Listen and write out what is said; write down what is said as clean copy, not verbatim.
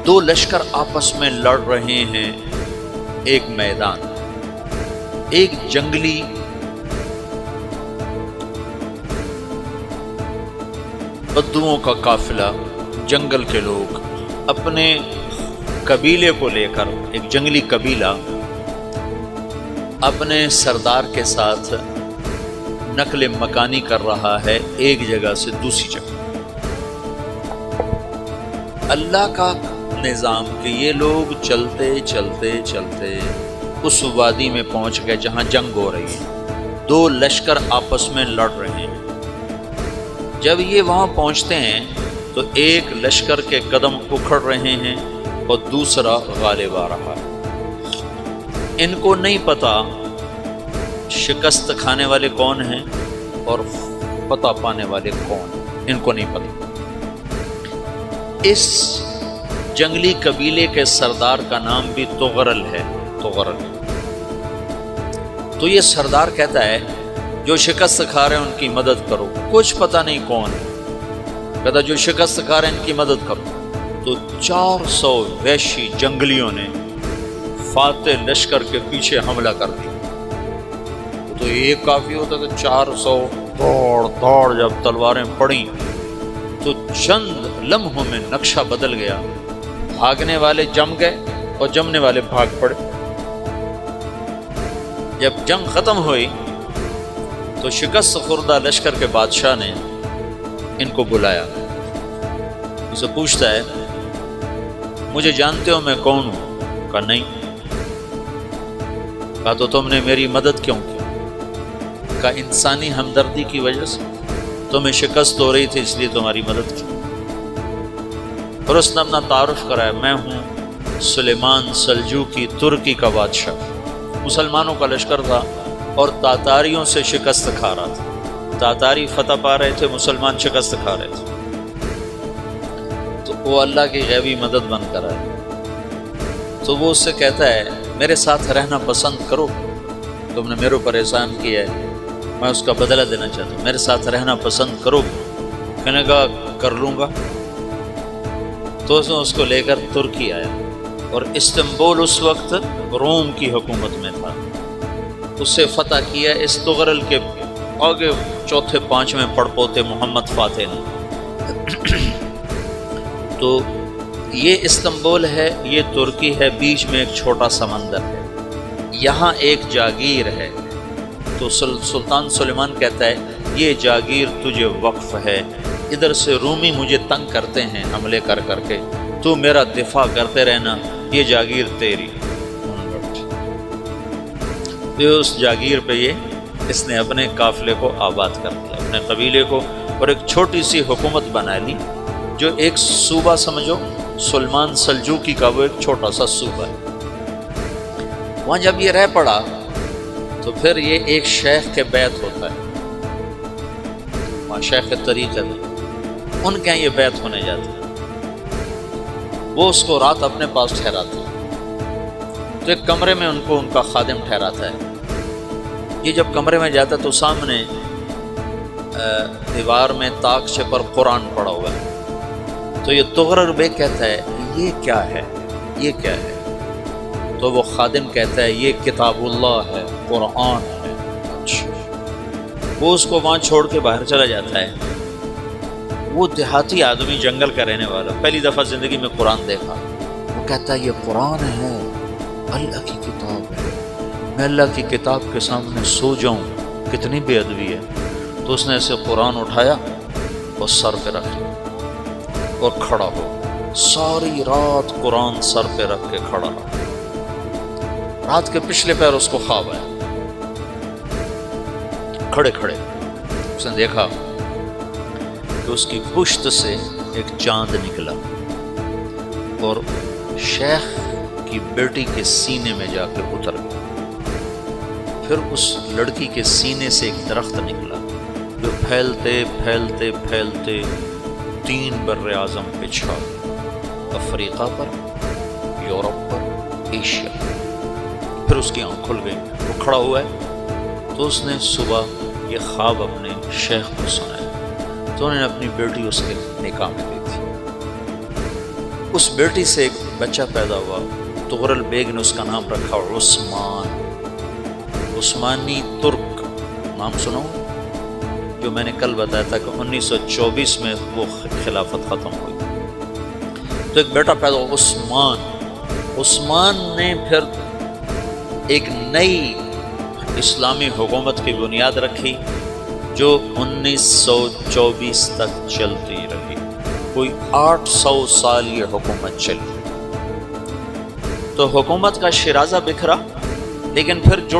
دو لشکر آپس میں لڑ رہے ہیں ایک میدان، ایک جنگلی بدوؤں کا قافلہ، جنگل کے لوگ اپنے قبیلے کو لے کر، ایک جنگلی قبیلہ اپنے سردار کے ساتھ نقل مکانی کر رہا ہے ایک جگہ سے دوسری جگہ۔ اللہ کا نظام کہ یہ لوگ چلتے چلتے چلتے اس وادی میں پہنچ گئے جہاں جنگ ہو رہی ہے، دو لشکر آپس میں لڑ رہے ہیں۔ جب یہ وہاں پہنچتے ہیں تو ایک لشکر کے قدم اکھڑ رہے ہیں اور دوسرا غالب آ رہا ہے۔ ان کو نہیں پتا شکست کھانے والے کون ہیں اور فتح پانے والے کون ہیں، ان کو نہیں پتا۔ اس جنگلی قبیلے کے سردار کا نام بھی تغرل ہے، تغرل۔ تو یہ سردار کہتا ہے جو شکست کھا رہے ہیں ان کی مدد کرو، کچھ پتہ نہیں کون ہے، کہتا جو شکست کھا رہے ہیں ان کی مدد کرو۔ تو 400 وحشی جنگلیوں نے فاتح لشکر کے پیچھے حملہ کر دیا۔ تو ایک کافی ہوتا تھا، 400 دوڑ دوڑ جب تلواریں پڑیں تو چند لمحوں میں نقشہ بدل گیا، بھاگنے والے جم گئے اور جمنے والے بھاگ پڑے۔ جب جنگ ختم ہوئی تو شکست خوردہ لشکر کے بادشاہ نے ان کو بلایا، اسے پوچھتا ہے مجھے جانتے ہو میں کون ہوں؟ کہا نہیں۔ کہا تو تم نے میری مدد کیوں کی؟ کہا انسانی ہمدردی کی وجہ سے، تمہیں شکست ہو رہی تھی اس لیے تمہاری مدد کی۔ اور اس نے اپنا تعارف کرایا، میں ہوں سلیمان سلجوقی، ترکی کا بادشاہ۔ مسلمانوں کا لشکر تھا اور تاتاریوں سے شکست کھا رہا تھا، تاتاری فتح پا رہے تھے، مسلمان شکست کھا رہے تھے۔ تو وہ اللہ کی غیبی مدد بن کر آئے۔ تو وہ اس سے کہتا ہے میرے ساتھ رہنا پسند کرو، تم نے میرے اوپر احسان کیا ہے، میں اس کا بدلہ دینا چاہتا ہوں، میرے ساتھ رہنا پسند کرو؟ کہنے کا کر لوں گا۔ تو اس کو لے کر ترکی آیا، اور استنبول اس وقت روم کی حکومت میں تھا، اسے فتح کیا اس تغرل کے آگے چوتھے پانچویں پڑپوتے محمد فاتح نے۔ تو یہ استنبول ہے، یہ ترکی ہے، بیچ میں ایک چھوٹا سمندر ہے، یہاں ایک جاگیر ہے۔ تو سلطان سلیمان کہتا ہے یہ جاگیر تجھے وقف ہے، ادھر سے رومی مجھے تنگ کرتے ہیں حملے کر کر کے، تو میرا دفاع کرتے رہنا، یہ جاگیر تیری۔ تو اس جاگیر پہ اس نے اپنے قافلے کو آباد کر دیا، اپنے قبیلے کو، اور ایک چھوٹی سی حکومت بنا لی، جو ایک صوبہ سمجھو سلیمان سلجوقی کا، وہ ایک چھوٹا سا صوبہ ہے۔ وہاں جب یہ رہ پڑا تو پھر یہ ایک شیخ کے بیعت ہوتا ہے، وہاں شیخ طریقت ہے، ان کے یہ بیعت ہونے جاتا ہے۔ وہ اس کو رات اپنے پاس ٹھہراتا ہے، تو ایک کمرے میں ان کو ان کا خادم ٹھہراتا ہے۔ یہ جب کمرے میں جاتا ہے تو سامنے دیوار میں طاقچے پر قرآن پڑا ہوا ہے۔ تو یہ تغرل بیگ کہتا ہے یہ کیا ہے، یہ کیا ہے؟ تو وہ خادم کہتا ہے یہ کتاب اللہ ہے، قرآن ہے۔ وہ اس کو وہاں چھوڑ کے باہر چلا جاتا ہے۔ وہ دیہاتی آدمی، جنگل کا رہنے والا، پہلی دفعہ زندگی میں قرآن دیکھا، وہ کہتا ہے یہ قرآن ہے، اللہ کی کتاب ہے، میں اللہ کی کتاب کے سامنے سو جاؤں، کتنی بے ادبی ہے۔ تو اس نے ایسے قرآن اٹھایا اور سر پہ رکھ لیا اور کھڑا ہو، ساری رات قرآن سر پہ رکھ کے کھڑا رہا۔ رات کے پچھلے پہر اس کو خواب آیا، کھڑے کھڑے اس نے دیکھا کہ اس کی پشت سے ایک چاند نکلا اور شیخ کی بیٹی کے سینے میں جا کے اتر گیا۔ پھر اس لڑکی کے سینے سے ایک درخت نکلا جو پھیلتے پھیلتے پھیلتے 3 بر اعظم پہ چھا گیا، افریقہ پر، یورپ پر، ایشیا پر۔ پھر اس کی آنکھ کھل گئی، وہ کھڑا ہوا ہے۔ تو اس نے صبح یہ خواب اپنے شیخ کو سنایا، تو انہوں نے اپنی بیٹی اس کے نکاح میں دی تھی۔ اس بیٹی سے ایک بچہ پیدا ہوا، تغرل بیگ نے اس کا نام رکھا عثمان، عثمانی ترک نام سنو، جو میں نے کل بتایا تھا کہ 1924 میں وہ خلافت ختم ہوئی۔ تو ایک بیٹا پیدا ہوا عثمان، عثمان نے پھر ایک نئی اسلامی حکومت کی بنیاد رکھی جو 1924 تک چلتی رہی، کوئی 800 سال یہ حکومت چلی۔ تو حکومت کا شیرازہ بکھرا، لیکن پھر جو